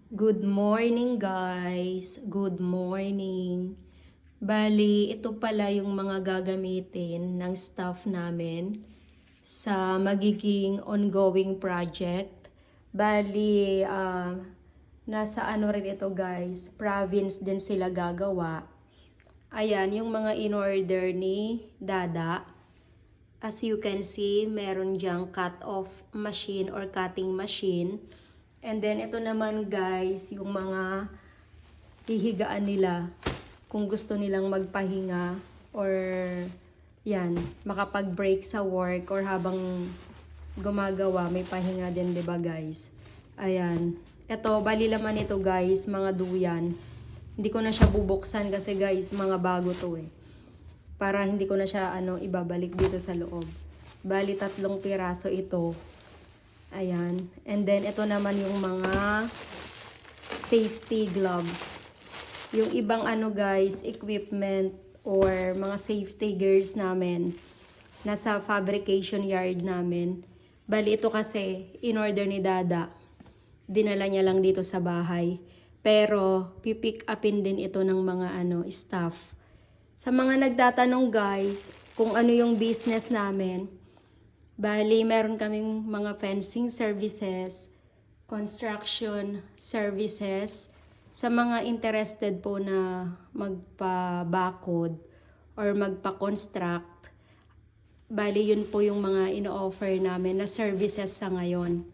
Good morning guys! Good morning! Bali, ito pala yung mga gagamitin ng staff namin sa magiging ongoing project. Bali, nasa ano rin ito guys, province din sila gagawa. Ayan, yung mga in-order ni Dada. As you can see, meron diyang cut-off machine or cutting machine. And then, ito naman guys, yung mga hihigaan nila kung gusto nilang magpahinga or yan, makapag-break sa work or habang gumagawa, may pahinga din, diba guys? Ayan. Ito, bali laman ito guys, mga duyan. Hindi ko na siya bubuksan kasi guys, mga bago to eh. Para hindi ko na siya ibabalik dito sa loob. Bali, 3 piraso ito. Ayan. And then, ito naman yung mga safety gloves. Yung ibang guys, equipment or mga safety gears namin. Nasa fabrication yard namin. Bali, ito kasi, in-order ni Dada. Dinala niya lang dito sa bahay. Pero, pipick upin din ito ng mga staff. Sa mga nagtatanong guys, kung ano yung business namin, bali, meron kaming mga fencing services, construction services. Sa mga interested po na magpa-bakod or magpa-construct, bali, yun po yung mga ino-offer namin na services sa ngayon.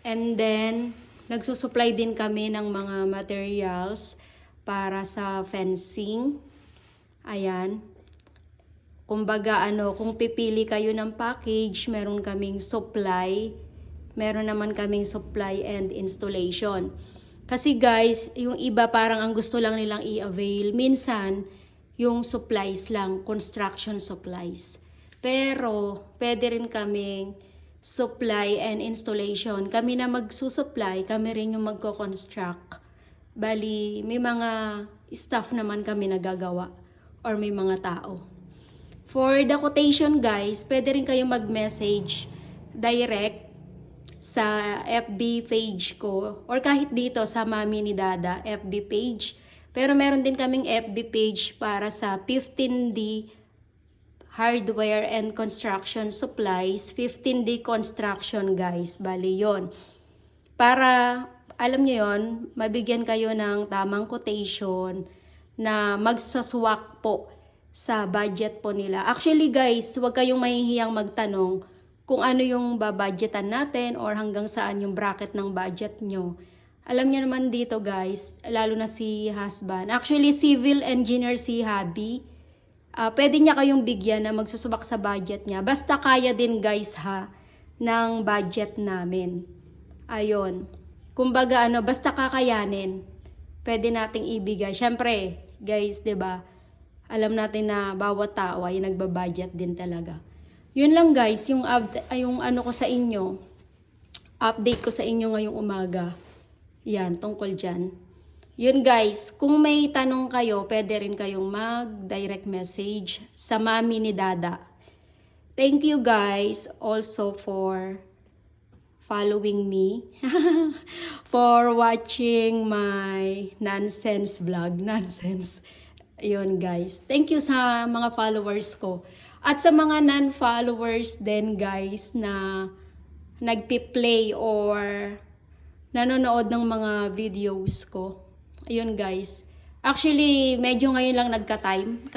And then, nagsusupply din kami ng mga materials para sa fencing. Ayan. Kumbaga kung pipili kayo ng package, meron kaming supply, meron naman kaming supply and installation. Kasi guys, yung iba parang ang gusto lang nilang i-avail, minsan yung supplies lang, construction supplies. Pero pwede rin kaming supply and installation. Kami na magsusupply, kami rin yung magko-construct. Bali, may mga staff naman kami nagagawa or may mga tao. For the quotation guys, pwede rin kayong mag-message direct sa FB page ko or kahit dito sa Mami ni Dada FB page. Pero meron din kaming FB page para sa 15D hardware and construction supplies. 15D construction guys, bali yon. Para alam nyo yon, mabigyan kayo ng tamang quotation na magsaswak po sa budget po nila. Actually guys, huwag kayong mahihiyang magtanong kung ano yung babudgetan natin or hanggang saan yung bracket ng budget nyo. Alam niyo naman dito guys, lalo na si husband. Actually, civil engineer si hubby. Pwede niya kayong bigyan na magsusubak sa budget niya. Basta kaya din guys ng budget namin. Ayon. Kumbaga basta kakayanin, pwede nating ibigay. Syempre, guys, 'di ba? Alam natin na bawat tao ay nagbabudget din talaga. Yun lang guys, yung ko sa inyo, update ko sa inyo ngayong umaga. Yan, tungkol dyan. Yun guys, kung may tanong kayo, pwede rin kayong mag-direct message sa Mami ni Dada. Thank you guys also for following me, for watching my nonsense vlog, nonsense. Yun guys. Thank you sa mga followers ko. At sa mga non-followers din guys na nagpi-play or nanonood ng mga videos ko. Ayun guys. Actually, medyo ngayon lang nagka-time.